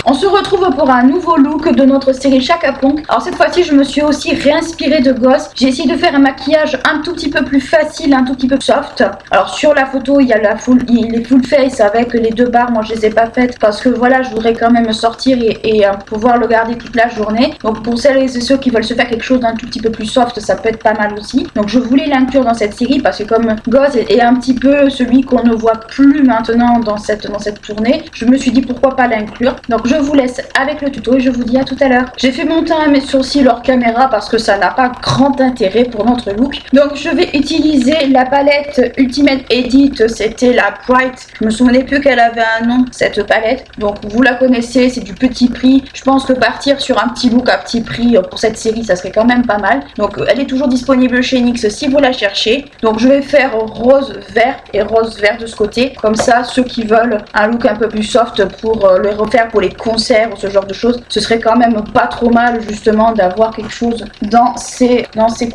On se retrouve pour un nouveau look de notre série Chaka Ponk. Alors cette fois-ci je me suis aussi réinspirée de Goss. J'ai essayé de faire un maquillage un tout petit peu plus facile, un tout petit peu soft. Alors sur la photo il y a il est full face avec les deux barres. Moi je les ai pas faites parce que voilà, je voudrais quand même sortir et pouvoir le garder toute la journée. Donc pour celles et ceux qui veulent se faire quelque chose d'un tout petit peu plus soft, ça peut être pas mal aussi. Donc je voulais l'inclure dans cette série parce que comme Goss est un petit peu celui qu'on ne voit plus maintenant dans cette tournée, je me suis dit pourquoi pas l'inclure. Donc je vous laisse avec le tuto et je vous dis à tout à l'heure. J'ai fait mon teint et mes sourcils hors caméra parce que ça n'a pas grand intérêt pour notre look. Donc je vais utiliser la palette Ultimate Edit, c'était la Bright. Je me souvenais plus qu'elle avait un nom cette palette. Donc vous la connaissez, c'est du petit prix. Je pense que partir sur un petit look à petit prix pour cette série, ça serait quand même pas mal. Donc elle est toujours disponible chez NYX si vous la cherchez. Donc je vais faire rose vert et rose vert de ce côté. Comme ça, ceux qui veulent un look un peu plus soft pour le refaire pour les concerts ou ce genre de choses, ce serait quand même pas trop mal justement d'avoir quelque chose dans ces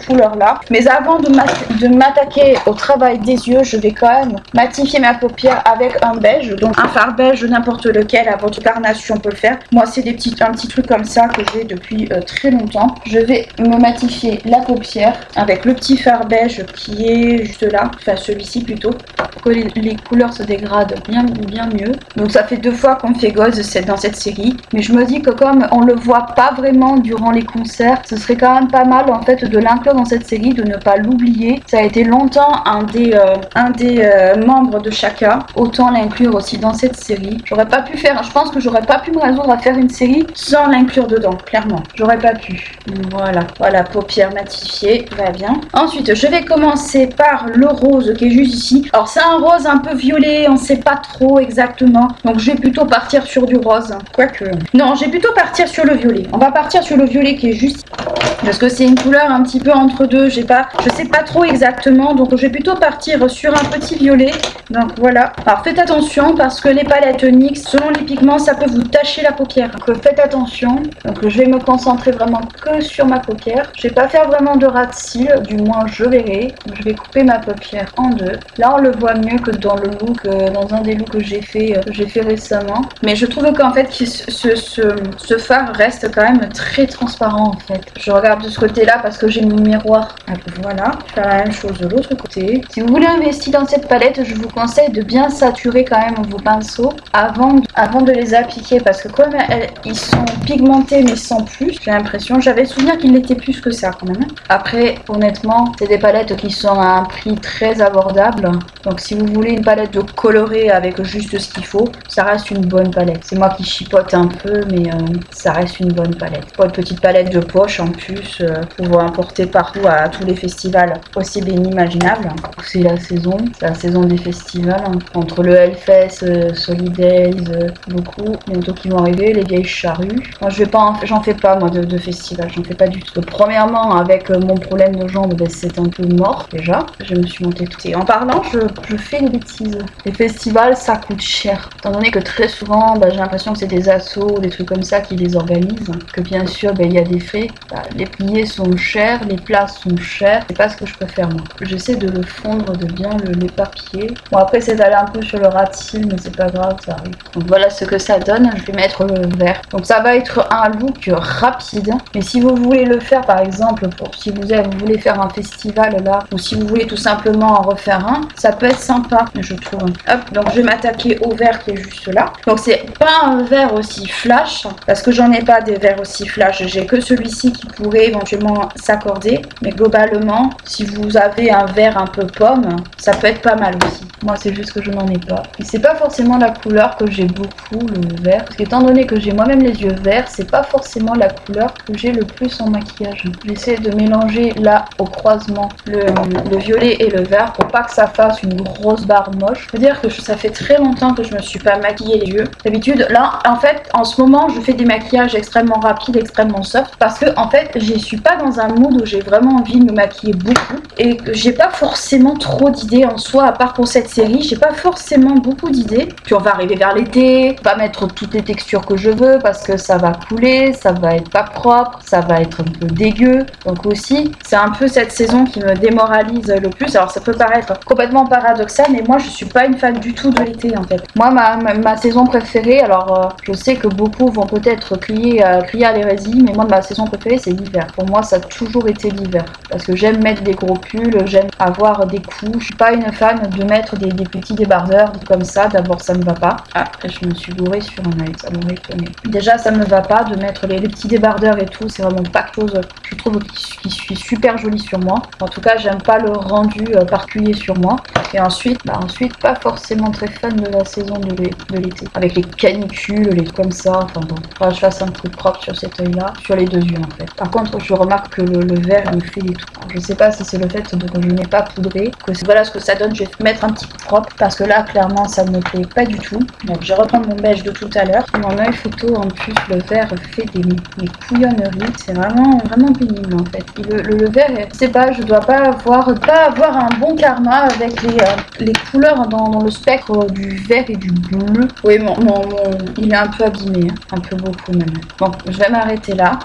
couleurs là. Mais avant de m'attaquer au travail des yeux, je vais quand même matifier ma paupière avec un beige, donc un fard beige n'importe lequel à votre carnation peut le faire. Moi c'est un petit truc comme ça que j'ai depuis très longtemps. Je vais me matifier la paupière avec le petit fard beige qui est juste là, enfin celui-ci plutôt, pour que les couleurs se dégradent bien mieux. Donc ça fait 2 fois qu'on fait Goss dans cette série, mais je me dis que comme on le voit pas vraiment durant les concerts, ce serait quand même pas mal en fait de l'inclure dans cette série, de ne pas l'oublier. Ça a été longtemps un des membres de Chaka, autant l'inclure aussi dans cette série. Je pense que j'aurais pas pu me résoudre à faire une série sans l'inclure dedans, clairement. J'aurais pas pu. Voilà, paupières matifiées, va bien. Ensuite, je vais commencer par le rose qui est juste ici. Alors c'est un rose un peu violet, on sait pas trop exactement, donc je vais plutôt partir sur du rose. Quoique... Non, je vais plutôt partir sur le violet. On va partir sur le violet qui est juste... Parce que c'est une couleur un petit peu entre deux. Je sais pas trop exactement. Donc je vais plutôt partir sur un petit violet. Donc voilà. Alors faites attention parce que les palettes NYX, selon les pigments, ça peut vous tacher la paupière. Donc faites attention. Donc je vais me concentrer vraiment que sur ma paupière. Je vais pas faire vraiment de ras de cils. Du moins je verrai. Donc, je vais couper ma paupière en deux. Là on le voit mieux que dans le look, dans un des looks que j'ai fait récemment. Mais je trouve qu'en fait ce fard reste quand même très transparent en fait. Je regarde de ce côté là parce que j'ai mon miroir. Voilà, je fais la même chose de l'autre côté. Si vous voulez investir dans cette palette, je vous conseille de bien saturer quand même vos pinceaux avant de les appliquer parce que comme ils sont pigmentés mais sans plus, j'ai l'impression, j'avais souvenir qu'ils l'étaient plus que ça quand même. Après honnêtement c'est des palettes qui sont à un prix très abordable, donc si vous voulez une palette de colorée avec juste ce qu'il faut, ça reste une bonne palette. C'est moi qui chipote un peu mais ça reste une bonne palette. Pas une petite palette de poche en plus pour emporter partout à tous les festivals possibles et inimaginables. C'est la saison des festivals entre le Hellfest, Solidays, beaucoup bientôt qui vont arriver, les vieilles charrues. Moi j'en fais pas moi de festival, j'en fais pas du tout. Premièrement avec mon problème de jambes, c'est un peu mort déjà. Je me suis montée tout. Et en parlant, je fais des bêtises. Les festivals ça coûte cher, étant donné que très souvent j'ai l'impression que c'est des assos ou des trucs comme ça qui les organisent, que bien sûr il y a des frais. Les billets sont chers, les places sont chères, c'est pas ce que je peux faire moi. J'essaie de le fondre, de bien l'éparpiller. Bon après c'est d'aller un peu sur le ras de cils mais c'est pas grave, ça arrive. Donc voilà ce que ça donne, je vais mettre le vert. Donc ça va être un look rapide, mais si vous voulez le faire par exemple, si vous voulez faire un festival là, ou si vous voulez tout simplement en refaire un, ça peut être sympa je trouve. Hop, donc je vais m'attaquer au vert qui est juste là. Donc c'est pas un vert aussi flash, parce que j'en ai pas des verts aussi flash, j'ai que celui-ci qui pourrait éventuellement s'accorder, mais globalement si vous avez un vert un peu pomme, ça peut être pas mal aussi. Moi c'est juste que je n'en ai pas, et c'est pas forcément la couleur que j'ai beaucoup, le vert, parce qu'étant donné que j'ai moi-même les yeux verts, c'est pas forcément la couleurs que j'ai le plus en maquillage. J'essaie de mélanger là au croisement le violet et le vert pour pas que ça fasse une grosse barre moche. C'est-à-dire que ça fait très longtemps que je me suis pas maquillé les yeux. D'habitude, là, en fait, en ce moment, je fais des maquillages extrêmement rapides, extrêmement soft parce que, en fait, je suis pas dans un mood où j'ai vraiment envie de me maquiller beaucoup et que j'ai pas forcément trop d'idées en soi, à part pour cette série, j'ai pas forcément beaucoup d'idées. Puis on va arriver vers l'été, pas mettre toutes les textures que je veux parce que ça va couler, ça va être pas propre, ça va être un peu dégueu. Donc aussi, c'est un peu cette saison qui me démoralise le plus. Alors ça peut paraître complètement paradoxal, mais moi je suis pas une fan du tout de l'été en fait. Moi ma saison préférée, alors je sais que beaucoup vont peut-être crier à l'hérésie, mais moi ma saison préférée c'est l'hiver. Pour moi ça a toujours été l'hiver parce que j'aime mettre des gros pulls, j'aime avoir des couches. Je suis pas une fan de mettre des petits débardeurs comme ça. D'abord ça me va pas. Ah, je me suis bourrée sur un œil, ça m'aurait étonné. Déjà ça me va pas de mettre les petits débardeurs et tout, c'est vraiment pas quelque chose je trouve qui suis super joli sur moi. En tout cas j'aime pas le rendu particulier sur moi. Et ensuite pas forcément très fan de la saison de l'été. Avec les canicules, les comme ça, enfin bon. Faudra que je fasse un truc propre sur cet œil là, sur les deux yeux en fait. Par contre je remarque que le vert il me fait des trous. Alors, je sais pas si c'est le fait que je n'ai pas poudré, que voilà ce que ça donne. Je vais mettre un petit peu propre parce que là clairement ça ne me plaît pas du tout. Donc je vais reprendre mon beige de tout à l'heure. Mon œil photo en plus le vert fait des couillonneries. C'est vraiment pénible en fait. Et le vert, je sais pas, je dois pas avoir un bon karma avec les couleurs dans le spectre du vert et du bleu. Oui, il est un peu abîmé, hein. Un peu beaucoup même. Bon, je vais m'arrêter là.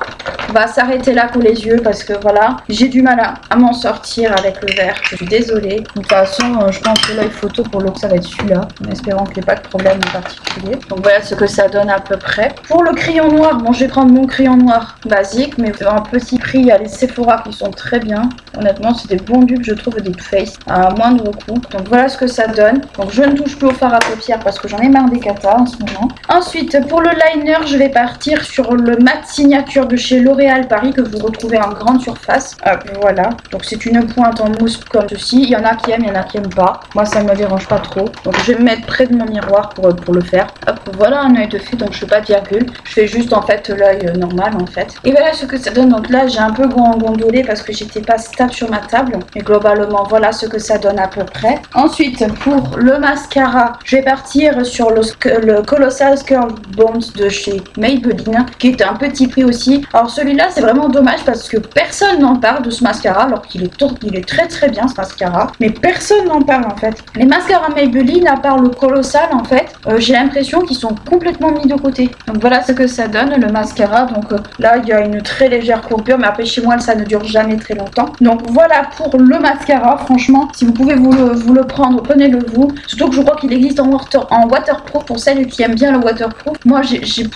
On va s'arrêter là pour les yeux parce que voilà, j'ai du mal à m'en sortir avec le vert. Je suis désolée. De toute façon, je pense que l'œil photo pour l'eau, ça va être celui-là. En espérant qu'il n'y ait pas de problème en particulier. Donc voilà ce que ça donne à peu près. Pour le crayon noir, bon, je vais prendre mon crayon noir basique, mais à un petit prix. Il y a les Sephora qui sont très bien. Honnêtement, c'est des bons dupes, je trouve, des Too Faced à moindre coût. Donc voilà ce que ça donne. Donc je ne touche plus au fard à paupières parce que j'en ai marre des katas en ce moment. Ensuite, pour le liner, je vais partir sur le mat signature de chez L'Oréal Paris que vous retrouvez en grande surface. Hop, voilà. Donc c'est une pointe en mousse comme ceci. Il y en a qui aiment, il y en a qui aiment pas. Moi, ça ne me dérange pas trop. Donc je vais me mettre près de mon miroir pour le faire. Hop, voilà un œil de fée. Donc je fais pas de virgule. Je fais juste en fait l'œil normal en fait. Et voilà ce que ça donne. Donc là, j'ai un peu gondolé parce que j'étais pas stable sur ma table. Mais globalement, voilà ce que ça donne à peu près. Ensuite, pour le mascara, je vais partir sur le Colossal Curl Bones de chez Maybelline, qui est un petit prix aussi. Alors celui-là, c'est vraiment dommage parce que personne n'en parle de ce mascara, alors qu'il est très très bien ce mascara. Mais personne n'en parle en fait. Les mascaras Maybelline, à part le Colossal en fait, j'ai l'impression qu'ils sont complètement mis de côté. Donc voilà ce que ça donne le mascara. Donc là, il y a une très légère courbure, mais après chez moi, ça ne dure jamais très longtemps. Donc voilà pour le mascara. Franchement, si vous pouvez vous le prendre, prenez-le vous. Surtout que je crois qu'il existe en waterproof pour celles qui aiment bien le waterproof. Moi,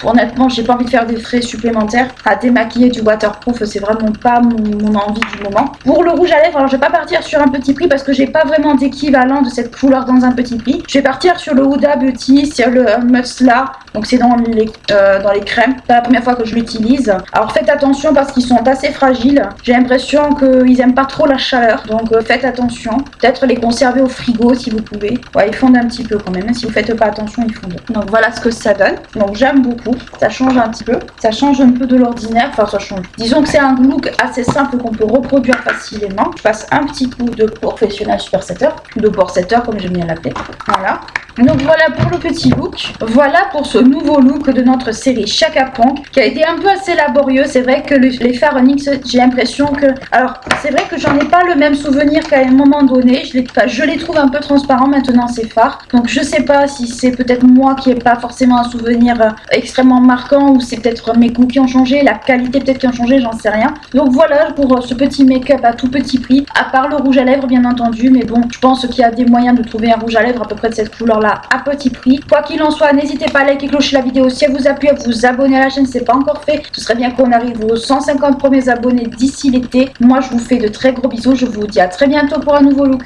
honnêtement, j'ai pas envie de faire des frais supplémentaires à démaquiller du waterproof. C'est vraiment pas mon envie du moment. Pour le rouge à lèvres, alors je vais pas partir sur un petit prix parce que j'ai pas vraiment d'équivalent de cette couleur dans un petit prix. Je vais partir sur le Huda Beauty, c'est le Musla. Donc c'est dans les crèmes. C'est la première fois que je l'utilise. Alors faites attention parce qu'ils sont assez fragiles. J'ai l'impression qu'ils aiment pas trop la chaleur. Donc faites attention. Peut-être les conserver au frigo si vous pouvez. Ouais, ils fondent un petit peu quand même. Si vous faites pas attention, ils fondent. Donc voilà ce que ça donne. Donc j'aime beaucoup. Ça change un petit peu. Ça change un peu de l'ordinaire. Enfin ça change. Disons que c'est un look assez simple qu'on peut reproduire facilement. Je passe un petit coup de professionnel super setter. De port setter comme j'aime bien l'appeler. Voilà. Donc voilà pour le petit look. Voilà pour ce nouveau look de notre série Chaka Ponk qui a été un peu assez laborieux. C'est vrai que les fards NYX, j'ai l'impression que... Alors c'est vrai que j'en ai pas le même souvenir qu'à un moment donné. Je les trouve un peu transparents maintenant ces fards. Donc je sais pas si c'est peut-être moi qui n'ai pas forcément un souvenir extrêmement marquant ou c'est peut-être mes goûts qui ont changé, la qualité peut-être qui a changé, j'en sais rien. Donc voilà pour ce petit make-up à tout petit prix. À part le rouge à lèvres bien entendu. Mais bon, je pense qu'il y a des moyens de trouver un rouge à lèvres à peu près de cette couleur là à petit prix. Quoi qu'il en soit, n'hésitez pas à liker et clocher la vidéo si elle vous a plu, à vous abonner à la chaîne si ce n'est pas encore fait. Ce serait bien qu'on arrive aux 150 premiers abonnés d'ici l'été. Moi je vous fais de très gros bisous, je vous dis à très bientôt pour un nouveau look.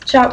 Ciao.